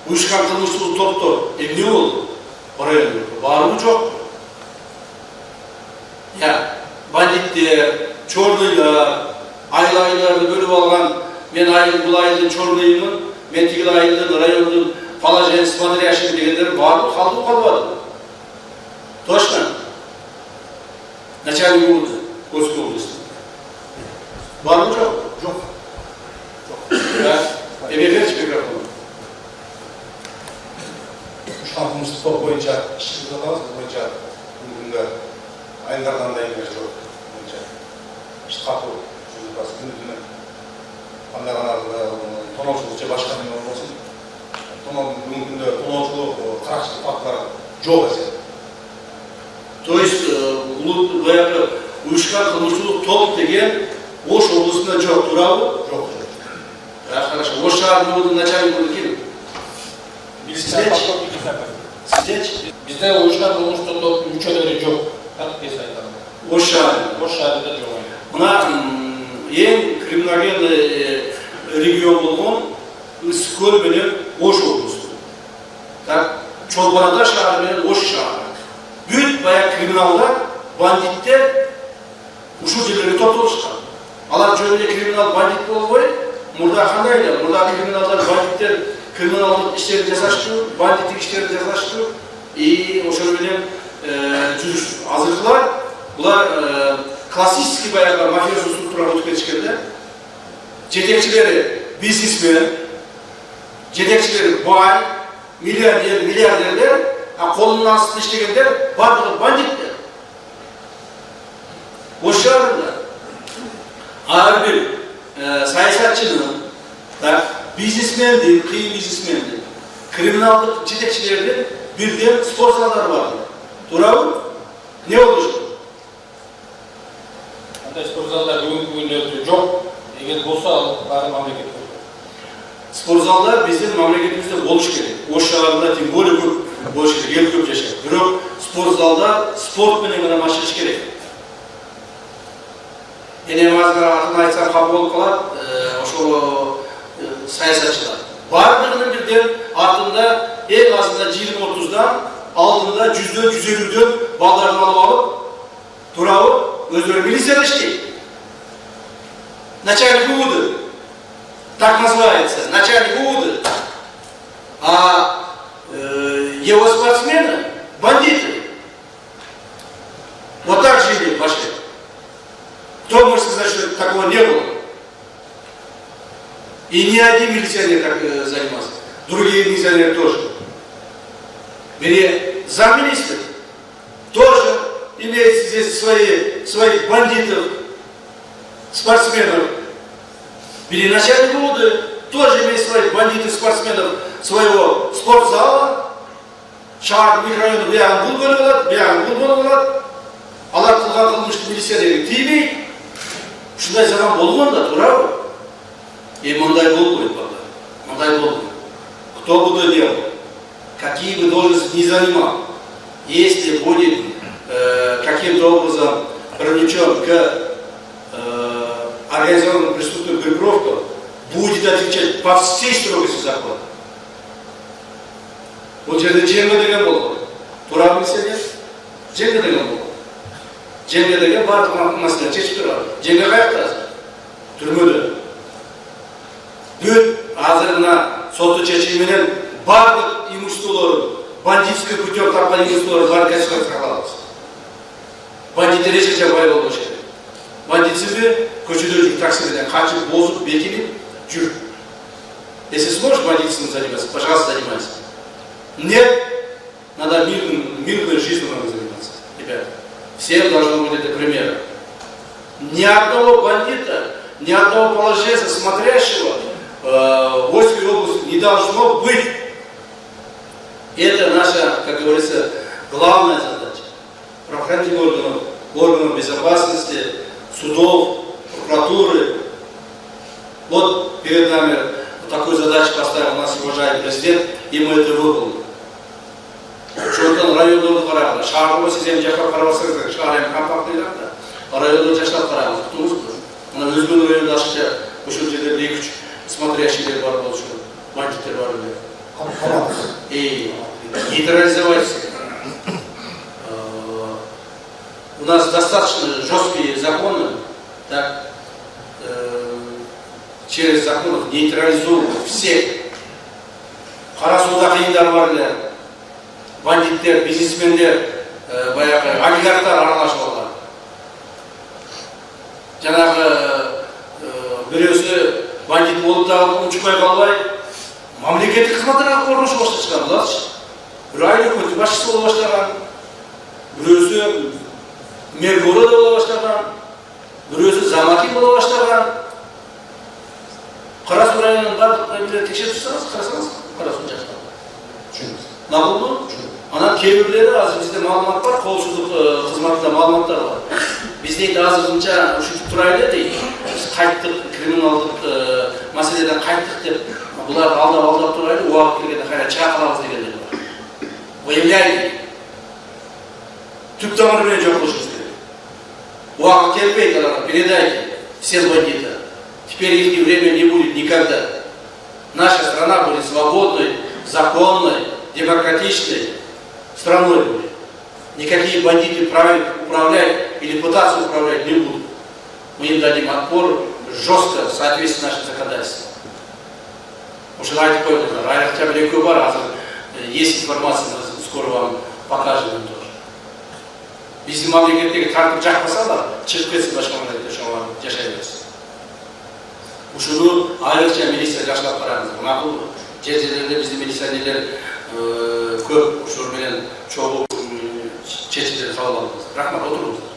Uyuşkan kılmışsız toplur. Ne oldu? Oraya var mı çok? Ya banditler, çorluylar, aylarını bölüp alan men ayın bulayını çorluyumun, men tigil ayının rayonun Palajen, Smadri yaşını degenler var mı? Kaldı kalmadı. Точно? Начальник города, Курской области. Var mı çok? Yok. Да. Верните микрофон. Uşkan kılmışlık top boyunca işçilik alamaz boyunca günde ayınlardan da ilgili çok boyunca işte kapı çocuklar günü anlar tonolçulukça başkanın olmasın günde tonolçuluk karakçılık fakları çok eser. То есть баягы уюшкан кылмыштуулук толук деген Ош облусунда жок, туурабы? Жок. Хорошо. Ош шаарынын начальниги ким? Сиздечи? Бизде уюшкан кылмыштуу топ мүчөлөрү жок. Так эс айтам. Ош шаарында. Ош шаарында жок. Мына эң криминогенный регион болгон Ысык көл менен Ош облусу. Так, Чолбарада шаары менен Ош шаары. Бүт баягы криминалдар, бандиттер ушул жерлерге топтолушкан. Алар жөнүндө криминал бандит болбой, мурда кандай эле? Мурда криминалдар, бандиттер криминалдык иштерин жасашчу, бандиттик иштерин жасашчу, ошол менен жүрүш. Азыркылар булар классический баягы мафиозный структурага өтүп кетишкенде, жетекчилери бизнесмен, жетекчилери бай, миллионер, миллиардерлер, колунун астында иштегендер бардыгы бандиттер. Ош шаарында ар бир саясатчынын, бизнесмендин, кыйын бизнесмендин, криминалдык жетекчилердин бирден спорт залдары бар. Туурабы? Не болушу? Андай спорт залдар бүгүнкү күндө жок. Эгер болсо баары мамлекет. Спорт залдар биздин мамлекетибизде болуш керек. Ош шаарында тем более көп болуш керек, эл көп жашайт. Бирок спорт залда спорт менен гана машыгыш керек. Эне азыр атын айтсам капа болуп калат, ошол саясатчылар. Бардыгынын бирден артында эң азында 20-30дан, алдында 100-дөн, 150-дөн балдарын алып алып, туурабы, өздөрү милицияда иштейт. Начальник УВД, так называется, начальник УВД. А его спортсмены – бандиты. Вот так жили в Башке. Кто может сказать, что такого не было? И ни один милиционер так занимался. Другие милиционеры тоже. Замминистра тоже имеет здесь своих бандитов, спортсменов. Начальник УВД тоже имеет своих бандитов, спортсменов, своего спортзала. Шаар микрорайону биян бул бөлүп алат, биян бул бөлүп алат. Алар кылган кылмышты милиционерге тийбейт. Ушундай заман болгон да, туурабы? Мындай болбойт балдар. Мындай болбойт. Кто бы то ни был, какие бы должности ни занимал, если будет каким-то образом привлечен к организованным преступным группировкам, будет отвечать по всей строгости закона. Вот жерде жеңге деген болду. Туурабы милиционер? Жеңге деген болду. Жеңге деген бардык маселени чечип турат. Жеңге каякта азыр? Түрмөдө. Бүт азыр мына соттун чечими менен бардык имуществолорун, бандитский путем тапкан имуществолорун баарын конфискация кылабыз. Бандиттер эч качан бай болбош керек. Бандитсизби көчөдө жүр, таксиден качып, бозуп, бекинип жүр. Если сможешь бандитством заниматься, пожалуйста, занимайся. Нет, надо мирной жизнью надо заниматься. Ребята, всем должно быть это примером. Ни одного бандита, ни одного положенца, смотрящего в Ольской области не должно быть. Это наша, как говорится, главная задача. Правоохранительных органов безопасности, судов, прокуратуры. Вот перед нами такую задачу поставил нас уважаемый президент, и мы это выполнили. Шойтан райондорду караганда, шаарды сиз эми жакка карабасаңыздар, шаар эми компактныйраак да. Райондорду жаштап карагыз, уктуңузбу? Мына өзгөн райондо ашыкча ошол жерлерде 2-3 смотрящийлер бар болчу, бандиттер бар эле. и нейтрализовать. У нас достаточно жесткие законы, так, через законы нейтрализовывать всех. Қарасуда қиындар бар эле, бандиттер, бизнесмендер, баягы олигархтар аралашып алган. Жанагы бирөөсү бандит болуп дагы учпай калбай, мамлекеттик кызматтарга орношуп башташкан буларчы. Бирөө айыл өкмөтү башчысы боло баштаган, бирөөсү мэргора да боло баштаган, бирөөсү замакин боло баштаган. Карасу районунун бардык текшерип турсаңыз, карасаңыз, Карасу жакта. Набылды? Анан кейбирлери азыр бизде маалымат бар, коопсуздук кызматында маалыматтар бар. Биз дейт азырынча ушинтип турайлы дейт. Биз кайттык, криминалдык маселеден кайттык деп, буларды алдап турайлы, убагы келгенде кайра чакырабыз дегендер бар. Выявляйте. Түп тамыры менен жок кылышыбыз керек. Убагы келбейт, аларга передайте всем бандитам. Теперь их время не будет никогда. Наша страна будет свободной, законной, демократичной страной будет. Никакие бандиты управлять или пытаться управлять не будут. Мы им дадим отпор жестко, в соответствии с нашим законодательством. Уже давайте пойдем. Хотя бы легкий бар, есть информация, мы скоро вам покажем тоже. Если мамлекеттеги тартып жакпаса, чыгып кетсин башкаларга деп ошого жашай берсин. Ушуну айрыкча милиция жакшылап караңыз. Макул жер-жерлерде биздин милиционерлер көп ушул менен чогуу чечимдер кабыл алабыз. Рахмат, отуруңуздар.